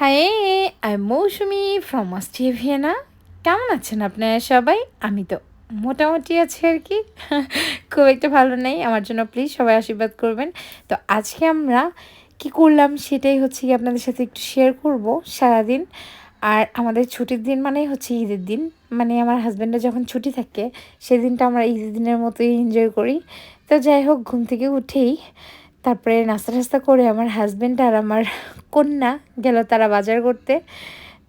High, I Moushumi from Austria. কেমন আছেন আপনারা সবাই? আমি তো মোটামুটি আছি আর কি। খুব একটা ভালো নেই, আমার জন্য প্লিজ সবাই আশীর্বাদ করবেন। তো আজকে আমরা কি করলাম সেটাই হচ্ছে কি আপনাদের সাথে একটু শেয়ার করব সারাদিন। আর আমাদের ছুটির দিন মানেই হচ্ছে ঈদের দিন, মানে আমার হাজব্যান্ডের যখন ছুটি থাকে সেদিনটা আমরা ঈদের দিনের মতোই এনজয় করি। তো যাই হোক, ঘুম থেকে উঠেই তারপরে নাস্তা টাস্তা করে আমার হাজব্যান্ড আর আমার কন্যা গেল তারা বাজার করতে।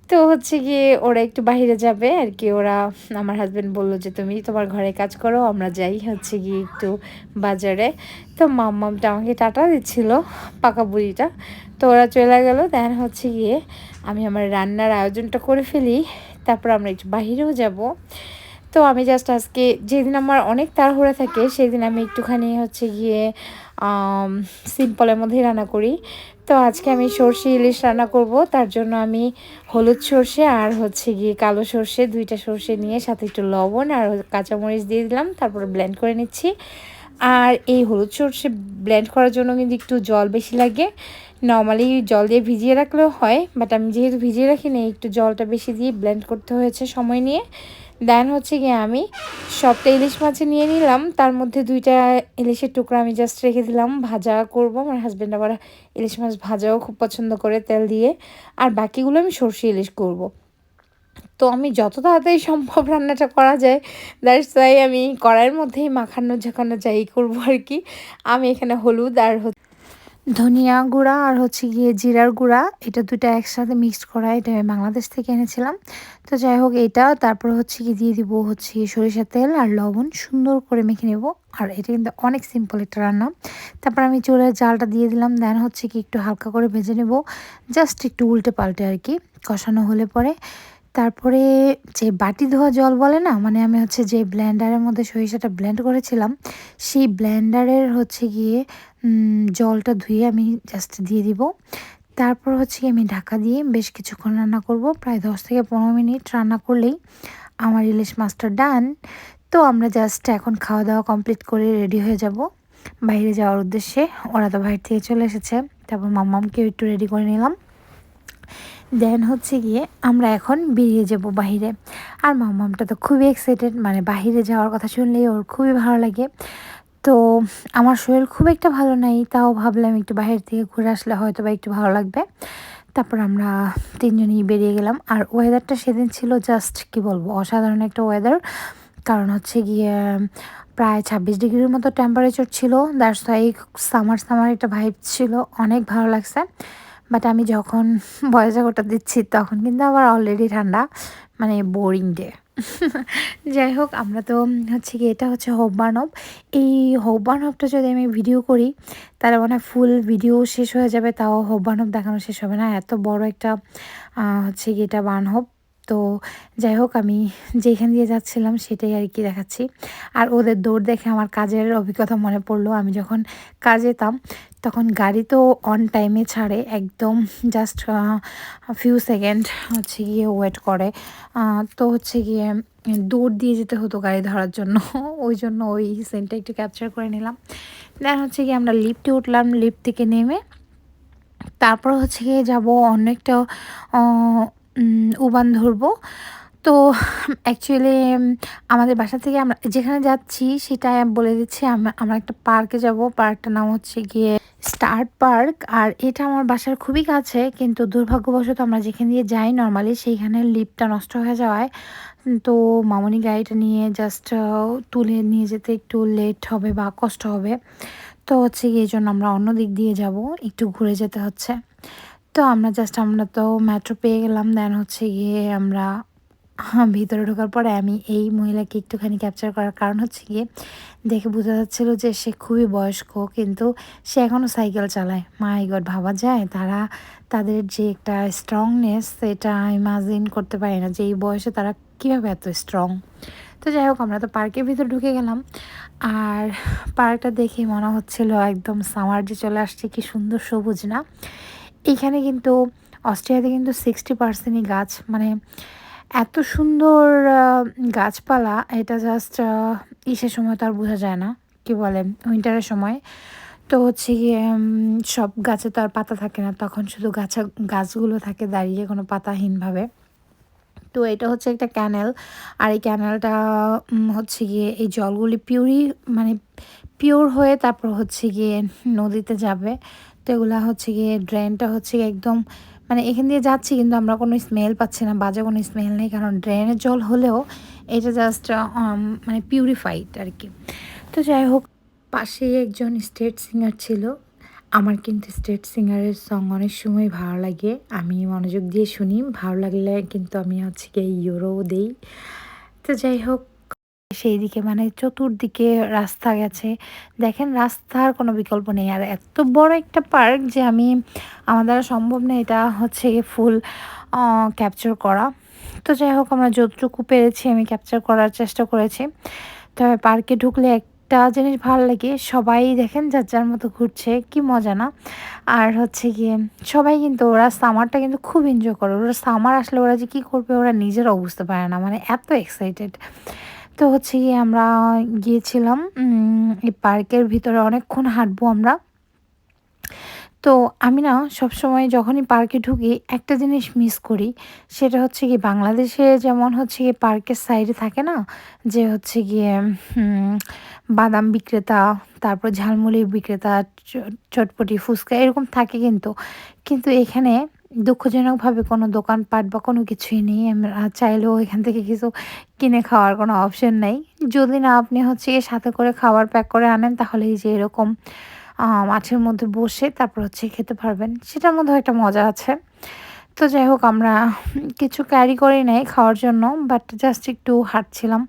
তো হচ্ছে গিয়ে ওরা একটু বাইরে যাবে আর কি। ওরা, আমার হাজব্যান্ড বললো যে তুমি তোমার ঘরে কাজ করো, আমরা যাই হচ্ছে গিয়ে একটু বাজারে। তো মাম্মামটা আমাকে টাটা দিচ্ছিল, পাকা বুড়িটা। তো ওরা চলে গেল। দেন হচ্ছে গিয়ে আমি আমার রান্নার আয়োজনটা করে ফেলি, তারপর আমরা একটু বাহিরেও যাব। তো আমি জাস্ট আজকে, যেদিন আমার অনেক তাড়াহুড়া থাকে সেদিন আমি একটুখানি হচ্ছে গিয়ে সিম্পলের মধ্যেই রান্না করি। তো আজকে আমি সর্ষে ইলিশ রান্না করব। তার জন্য আমি হলুদ সর্ষে আর হচ্ছে গিয়ে কালো সর্ষে, দুইটা সর্ষে নিয়ে সাথে একটু লবণ আর কাঁচামরিচ দিয়ে দিলাম, তারপরে ব্লেন্ড করে নিচ্ছি। আর এই হলুদ সর্ষে ব্লেন্ড করার জন্য কিন্তু একটু জল বেশি লাগে। নর্মালি জল দিয়ে ভিজিয়ে রাখলেও হয়, বাট আমি যেহেতু ভিজিয়ে রাখিনি, একটু জলটা বেশি দিয়ে ব্লেন্ড করতে হয়েছে সময় নিয়ে। দেন হচ্ছে গিয়ে আমি সবটা ইলিশ মাছে নিয়ে নিলাম, তার মধ্যে দুইটা ইলিশের টুকরা আমি জাস্ট রেখে দিলাম, ভাজা করব। আমার হাজব্যান্ড আবার ইলিশ মাছ ভাজাও খুব পছন্দ করে তেল দিয়ে। আর বাকিগুলো আমি সর্ষে ইলিশ করব। তো আমি যত তাড়াতাড়ি সম্ভব রান্নাটা করা যায়, দ্যাটস ওয়াই আমি কড়াইয়ের মধ্যেই মাখানো ঝাঁকানো যাই করবো আর কি। আমি এখানে হলুদ আর ধনিয়া গুঁড়া আর হচ্ছে গিয়ে জিরার গুঁড়া, এটা দুটো একসাথে মিক্সড করা, এটা আমি বাংলাদেশ থেকে এনেছিলাম। তো যাই হোক, এটা তারপর হচ্ছে কি দিয়ে দিব হচ্ছে গিয়ে সরিষার তেল আর লবণ, সুন্দর করে মেখে নেব। আর এটা কিন্তু অনেক সিম্পল একটা রান্না। তারপর আমি চুলায় জালটা দিয়ে দিলাম। দেন হচ্ছে কি একটু হালকা করে ভেজে নেব, জাস্ট একটু উল্টে পাল্টে আর কি, কষানো হলে পরে তারপরে যে বাটি ধোয়া জল বলে না, মানে আমি হচ্ছে যে ব্লেন্ডারের মধ্যে সরিষাটা ব্লেন্ড করেছিলাম, সেই ব্লেন্ডারের হচ্ছে গিয়ে জলটা ধুয়ে আমি জাস্ট দিয়ে দিব। তারপর হচ্ছে আমি ঢাকা দিয়ে বেশ কিছুক্ষণ রান্না করব, প্রায় 10 থেকে 15 মিনিট রান্না করলেই আমার ইলিশ মাছটা ডান। তো আমরা জাস্ট এখন খাওয়া দাওয়া কমপ্লিট করে রেডি হয়ে যাব বাইরে যাওয়ার উদ্দেশ্যে। ওরা তো বাইরে থেকে চলে এসেছে, তারপর মাম্মামকেও একটু রেডি করে নিলাম। দেন হচ্ছে গিয়ে আমরা এখন বেরিয়ে যাব বাহিরে। আর মাম্মামটা তো খুবই এক্সাইটেড, মানে বাহিরে যাওয়ার কথা শুনলেই ওর খুবই ভালো লাগে। তো আমার শরীর খুব একটা ভালো নাই, তাও ভাবলাম একটু বাইরে থেকে ঘুরে আসলে হয়তো বা একটু ভালো লাগবে। তারপর আমরা তিনজনই বেরিয়ে গেলাম। আর ওয়েদারটা সেদিন ছিল জাস্ট কি বলবো, অসাধারণ একটা ওয়েদার। কারণ হচ্ছে গিয়ে প্রায় 26 ডিগ্রির মতো টেম্পারেচার ছিল। দ্যাটস ওয়াই সামার সামার একটা ভাইব ছিল, অনেক ভালো লাগছে। বাট আমি যখন ভয়েস রেকর্ডটা দিচ্ছি তখন কিন্তু আবার অলরেডি ঠান্ডা, মানে বোরিং ডে। যাই হোক, আমরা তো হচ্ছে কি, এটা হচ্ছে হোপ বার্নব। এই হোপ বার্নবটা যদি আমি ভিডিও করি তাহলে মানে ফুল ভিডিও শেষ হয়ে যাবে, তাও হোপ বার্নব দেখানো শেষ হবে না, এত বড় একটা হচ্ছে কি এটা বার্নব। তো যাই হোক, আমি যেখান দিয়ে যাচ্ছিলাম সেটাই আর কি দেখাচ্ছি। আর ওদের দৌড় দেখে আমার কাজের অভিজ্ঞতা মনে পড়লো। আমি যখন কাজে যেতাম তখন গাড়ি তো অন টাইমে ছাড়ে, একদম জাস্ট ফিউ সেকেন্ড হচ্ছে গিয়ে ওয়েট করে। তো হচ্ছে গিয়ে দৌড় দিয়ে যেতে হতো গাড়ি ধরার জন্য। ওই জন্য ওই সিনটা একটু ক্যাপচার করে নিলাম। দেন হচ্ছে গিয়ে আমরা লিফটে উঠলাম, লিফট থেকে নেমে তারপর হচ্ছে গিয়ে যাব অনেকটা উবান ধরবো। তো অ্যাকচুয়ালি আমাদের বাসা থেকে আমরা যেখানে যাচ্ছি সেটা বলে দিচ্ছি, আমরা একটা পার্কে যাব। পার্কটার নাম হচ্ছে গিয়ে স্টার্ট পার্ক। আর এটা আমার বাসার খুবই কাছে, কিন্তু দুর্ভাগ্যবশত আমরা যেখানে দিয়ে যাই নর্মালি সেইখানে লিফটটা নষ্ট হয়ে যাওয়ায় তো মামনি গাড়িটা নিয়ে জাস্ট তুলে নিয়ে যেতে একটু লেট হবে বা কষ্ট হবে। তো হচ্ছে গিয়ে এই জন্য আমরা অন্য দিক দিয়ে যাব, একটু ঘুরে যেতে হচ্ছে। তো আমরা তো মেট্রো পেয়ে গেলাম। দেন হচ্ছে গিয়ে আমরা ভিতরে ঢোকার পরে আমি এই মহিলাকে একটুখানি ক্যাপচার করার কারণ হচ্ছে গিয়ে দেখে বোঝা যাচ্ছিল যে সে খুবই বয়স্ক, কিন্তু সে এখনও সাইকেল চালায়। মাই গড, ভাবা যায় তাদের যে একটা স্ট্রংনেস, সেটা ইমাজিন করতে পারি না যে এই বয়সে তারা কীভাবে এত স্ট্রং। তো যাই হোক, আমরা তো পার্কের ভিতর ঢুকে গেলাম। আর পার্কটা দেখে মনে হচ্ছিল একদম সামার যে চলে আসছে, কি সুন্দর সবুজ না। এইখানে কিন্তু অস্ট্রেলিয়াতে কিন্তু 60%ই গাছ, মানে এত সুন্দর গাছপালা। এটা জাস্ট ইসের সময় তো আর বোঝা যায় না, কি বলে উইন্টারের সময়। তো হচ্ছে গিয়ে সব গাছে তো আর পাতা থাকে না, তখন শুধু গাছগুলো থাকে দাঁড়িয়ে কোনো পাতাহীনভাবে। তো এটা হচ্ছে একটা ক্যানেল, আর এই ক্যানেলটা হচ্ছে গিয়ে এই জলগুলি মানে পিওর হয়ে তারপর হচ্ছে গিয়ে নদীতে যাবে। তো এগুলা হচ্ছে গিয়ে ড্রেনটা হচ্ছে গিয়ে একদম মানে এখান দিয়ে যাচ্ছি কিন্তু আমরা কোনো স্মেল পাচ্ছি না, বাজে কোনো স্মেল নেই, কারণ ড্রেনের জল হলেও এটা জাস্ট মানে পিউরিফাইড আর কি। তো যাই হোক, পাশেই একজন স্টেট সিঙ্গার ছিল। আমার কিন্তু স্টেট সিঙ্গারের সং অনেক সময় ভালো লাগে, আমি মনোযোগ দিয়ে শুনি, ভালো লাগলে কিন্তু আমি হচ্ছে গিয়ে ইউরোও দেই। তো যাই হোক, সেই দিকে মানে চতুর্দিকে রাস্তা গেছে, দেখেন রাস্তার কোনো বিকল্প নেই। আর এত বড় একটা পার্ক যে আমার দ্বারা সম্ভব না এটা হচ্ছে গিয়ে ফুল ক্যাপচার করা। তো যাই হোক, আমরা যতটুকু পেরেছি আমি ক্যাপচার করার চেষ্টা করেছি। তবে পার্কে ঢুকলে একটা জিনিস ভালো লাগে, সবাই দেখেন যার যার মতো ঘুরছে, কি মজা না? আর হচ্ছে গিয়ে সবাই কিন্তু ওরা সামারটা কিন্তু খুব এনজয় করে, ওরা সামার আসলে ওরা যে কী করবে ওরা নিজেরাও বুঝতে পারে না, মানে এত এক্সাইটেড। তো হচ্ছে গিয়ে আমরা গিয়েছিলাম এই পার্কের ভিতরে অনেকক্ষণ হাঁটবো আমরা। তো আমি না সবসময় যখনই পার্কে ঢুকি একটা জিনিস মিস করি, সেটা হচ্ছে গিয়ে বাংলাদেশে যেমন হচ্ছে গিয়ে পার্কের সাইডে থাকে না যে হচ্ছে গিয়ে বাদাম বিক্রেতা, তারপর ঝালমুড়ির বিক্রেতা, চটপটি ফুচকা এরকম থাকে, কিন্তু কিন্তু এখানে দুঃখজনকভাবে কোনো দোকানপাট বা কোনো কিছুই নেই। আমরা চাইলেও এখান থেকে কিছু কিনে খাওয়ার কোনো অপশন নাই। যদি না আপনি হচ্ছে গিয়ে সাথে করে খাবার প্যাক করে আনেন, তাহলে এই যে এরকম মাঠের মধ্যে বসে তারপর হচ্ছে খেতে পারবেন। সেটার মধ্যেও একটা মজা আছে। তো যাই হোক, আমরা কিছু ক্যারি করি নাই খাওয়ার জন্য, বাট জাস্ট একটু হাঁটছিলাম।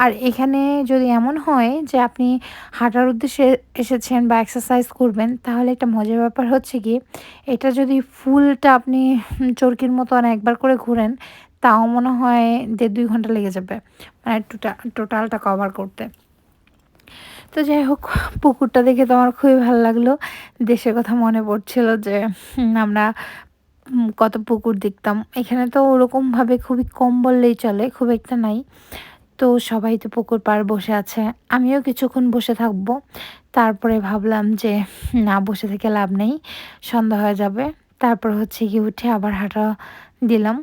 আর এখানে যদি এমন হয় যে আপনি হাঁটার উদ্দেশ্যে এসেছেন বা এক্সারসাইজ করবেন, তাহলে একটা মজার ব্যাপার হচ্ছে কি, এটা যদি ফুলটা আপনি চরকির মতন একবার করে ঘুরেন, তাও মনে হয় ১.৫-২ ঘন্টা লেগে যাবে মানে টোটালটা কভার করতে। তো যাই হোক, পুকুরটা দেখে তো আমার খুবই ভালো লাগলো। দেশের কথা মনে পড়ছিল যে আমরা কত পুকুর দেখতাম। এখানে তো ওরকমভাবে খুবই কম বললেই চলে, খুব একটা নাই। তো সবাই তো পুকুর পাড়ে বসে আছে। আমিও কিছুক্ষণ বসে থাকবো। তারপরে ভাবলাম যে না, বসে থেকে লাভ নেই, সন্ধ্যা হয়ে যাবে। তারপর হচ্ছে গিয়ে উঠে আবার হাঁটা দিলাম।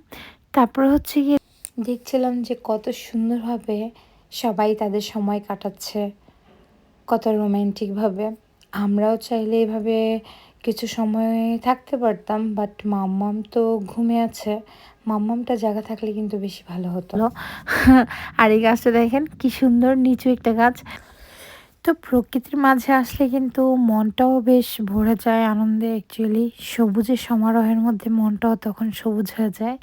তারপর হচ্ছে গিয়ে দেখছিলাম যে কত সুন্দরভাবে সবাই তাদের সময় কাটাচ্ছে, কত রোমান্টিকভাবে। আমরাও চাইলে এভাবে কিছু সময় থাকতে পারতাম, বাট মাম্মাম তো ঘুমিয়ে আছে। মাম্মামটা জায়গা থাকলে কিন্তু বেশি ভালো হতো। আর এই গাছটা দেখেন কি সুন্দর, নিচু একটা গাছ। তো প্রকৃতির মাঝে আসলে কিন্তু মনটাও বেশ ভরে যায় আনন্দে। অ্যাকচুয়ালি সবুজের সমারোহের মধ্যে মনটাও তখন সবুজ হয়ে যায়।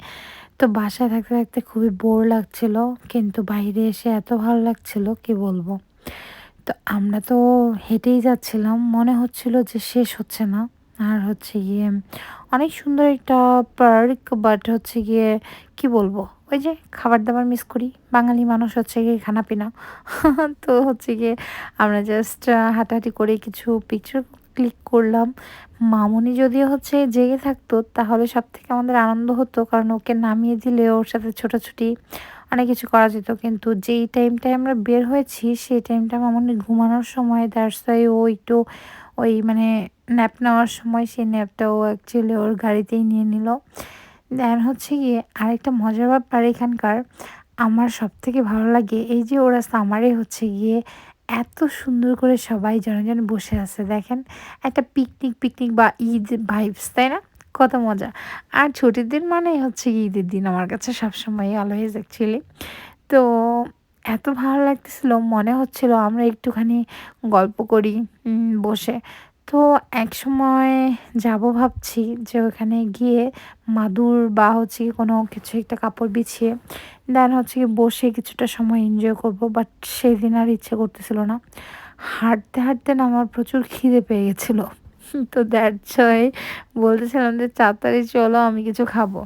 তো বাসায় থাকতে থাকতে খুবই বোর লাগছিল, কিন্তু বাইরে এসে এত ভালো লাগছিল কি বলবো। তো আমরা তো হেঁটেই যাচ্ছিলাম, মনে হচ্ছিল যে শেষ হচ্ছে না। আর হচ্ছে গিয়ে অনেক সুন্দর একটা পার্ক, বাট হচ্ছে গিয়ে কি বলবো, ওই যে খাবার দাবার মিস করি, বাঙালি মানুষ হচ্ছে গিয়ে খানাপিনা। তো হচ্ছে গিয়ে আমরা জাস্ট হাঁটাহাঁটি করে কিছু পিকচার ক্লিক করলাম। মামুনি যদিও হচ্ছে জেগে থাকতো তাহলে সব থেকে আমাদের আনন্দ হতো, কারণ ওকে নামিয়ে দিলে ওর সাথে ছোটাছুটি অনেক কিছু করা যেত। কিন্তু যেই টাইমটায় আমরা বের হয়েছি সেই টাইমটা মামুনি ঘুমানোর সময়, দ্যাটস ওয়াই ও একটু ওই মানে ন্যাপ নেওয়ার সময় সেই ন্যাপটা ও অ্যাকচুয়ালি ওর গাড়িতেই নিয়ে নিল। দেন হচ্ছে গিয়ে আরেকটা মজার ব্যাপার এখানকার, আমার সবথেকে ভালো লাগে এই যে ওরা সামারে হচ্ছে গিয়ে এত সুন্দর করে সবাই জনে জনে বসে আছে, দেখেন একটা পিকনিক পিকনিক বা ঈদ ভাইবস, তাই না? কত মজা। আর ছুটির দিন মানে হচ্ছে গিয়ে ঈদের দিন আমার কাছে সবসময় অলওয়েজ অ্যাকচুয়ালি। তো এত ভালো লাগতেছিল, মনে হচ্ছিল আমরা একটুখানি গল্প করি বসে। তো একসময় যাব ভাবছি যে ওখানে গিয়ে মাদুর বা হচ্ছে কি কোনো কিছু একটা কাপড় বিছিয়ে দেন হচ্ছে কি বসে কিছুটা সময় এনজয় করব, বাট সেদিন আর ইচ্ছে করতেছিল না। হাঁটতে হাঁটতে না আমার প্রচুর খিদে পেয়ে গেছিলো। তো দ্যাটস ওয়াই বলতেছিলাম যে তাড়াতাড়ি চলো আমি কিছু খাবো।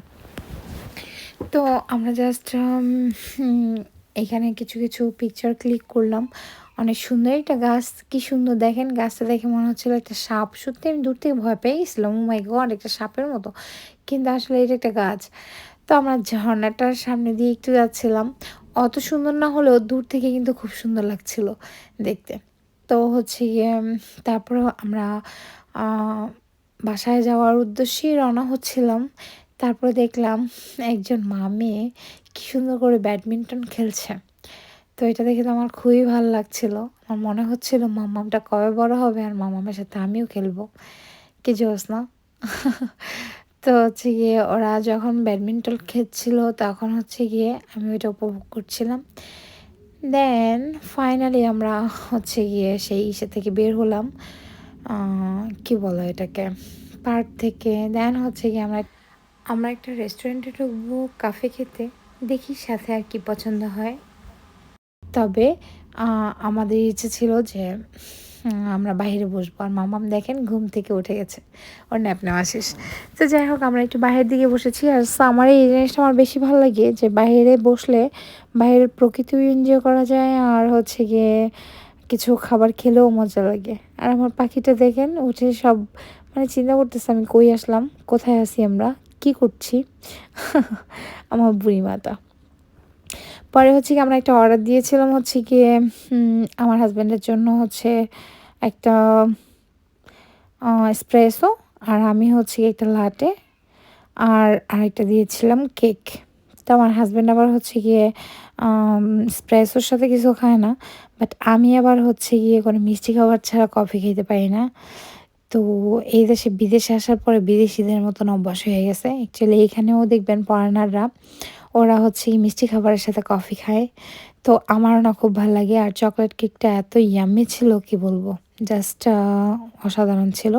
তো আমরা জাস্ট এখানে কিছু কিছু পিকচার ক্লিক করলাম। অনেক সুন্দর একটা গাছ, কি সুন্দর দেখেন, গাছটা দেখে মনে হচ্ছিল একটা সাপ। সত্যি আমি দূর থেকে ভয় পেয়ে গেছিলাম, ও মাই গড একটা সাপের মতো, কিন্তু আসলে এটা একটা গাছ। তো আমরা ঝর্ণাটার সামনে দিয়ে একটু যাচ্ছিলাম, অত সুন্দর না হলেও দূর থেকে কিন্তু খুব সুন্দর লাগছিল দেখতে। তো হচ্ছে গিয়ে তারপর আমরা বাসায় যাওয়ার উদ্দেশ্যেই রওনা হচ্ছিলাম। তারপরে দেখলাম একজন মা মেয়ে কী সুন্দর করে ব্যাডমিন্টন খেলছে। তো এটা দেখে তো আমার খুবই ভালো লাগছিল। আমার মনে হচ্ছিল মাম্মামটা কবে বড় হবে আর মাম্মামের সাথে আমিও খেলবো। কি জোস না? তো হচ্ছে গিয়ে ওরা যখন ব্যাডমিন্টন খেলছিল তখন হচ্ছে গিয়ে আমি ওইটা উপভোগ করছিলাম। দেন ফাইনালি আমরা হচ্ছে গিয়ে সেই ইসে থেকে বের হলাম, কি বলো এটাকে, পার্ক থেকে। দেন হচ্ছে গিয়ে আমরা একটা রেস্টুরেন্টে ঢুকবো কাফে খেতে, দেখি সাথে আর কি পছন্দ হয়। তবে আমাদের ইচ্ছে ছিল যে আমরা বাইরে বসবো, আর মামাম দেখেন ঘুম থেকে উঠে গেছে, ওর ন্যাপ নেওয়া শেষ। তো যাই হোক আমরা একটু বাইরের দিকে বসেছি। আর আমার এই জিনিসটা আমার বেশি ভালো লাগে যে বাইরে বসলে বাইরের প্রকৃতিও এনজয় করা যায়, আর হচ্ছে গিয়ে কিছু খাবার খেলেও মজা লাগে। আর আমার পাখিটা দেখেন উঠে সব মানে চিন্তা করতেছে আমি কই আসলাম, কোথায় আছি, আমরা কি করছি। আমার বুড়ি মাতা। পরে হচ্ছে কি আমরা একটা অর্ডার দিয়েছিলাম হচ্ছে গিয়ে আমার হাজব্যান্ডের জন্য হচ্ছে একটা এসপ্রেসো, আর আমি হচ্ছে একটা লাটে, আর আরেকটা দিয়েছিলাম কেক। তো আমার হাজব্যান্ড আবার হচ্ছে গিয়ে এসপ্রেসোর সাথে কিছু খায় না, বাট আমি আবার হচ্ছে গিয়ে কোনো মিষ্টি খাবার ছাড়া কফি খেতে পারি না। তো এই দেশে বিদেশে আসার পরে বিদেশিদের মতন অভ্যাস হয়ে গেছে। অ্যাকচুয়ালি এইখানেও দেখবেন ফরেনাররা ওরা হচ্ছে মিষ্টি খাবারের সাথে কফি খায়। তো আমারও না খুব ভালো লাগে। আর চকলেট কেকটা এত ইয়াম্মি ছিল কি বলবো, জাস্ট অসাধারণ ছিল।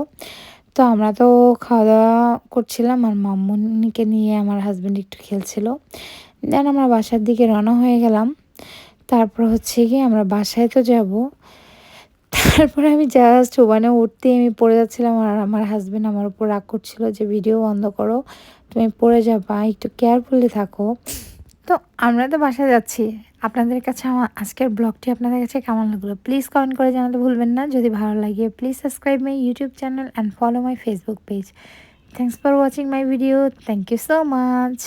তো আমরা তো খাওয়া দাওয়া করছিলাম আর মাম্মুনিকে নিয়ে আমার হাজব্যান্ড একটু খেলছিল। দেন আমরা বাসার দিকে রওনা হয়ে গেলাম। তারপর হচ্ছে গিয়ে আমরা বাসায় তো যাব। তারপরে আমি জাস্ট ওখানে উঠতেই আমি পড়ে যাচ্ছিলাম, আর আমার হাজব্যান্ড আমার উপর রাগ করছিল যে ভিডিও বন্ধ করো, তুমি পড়ে যাবা, একটু কেয়ারফুলি থাকো। তো আমরা তো বাসায় যাচ্ছি। আপনাদের কাছে আমার আজকের ব্লগটি আপনাদের কাছে কেমন লাগলো প্লিজ কমেন্ট করে জানাতে ভুলবেন না। যদি ভালো লাগে please subscribe my YouTube channel and follow my Facebook page. Thanks for watching my video. Thank you so much.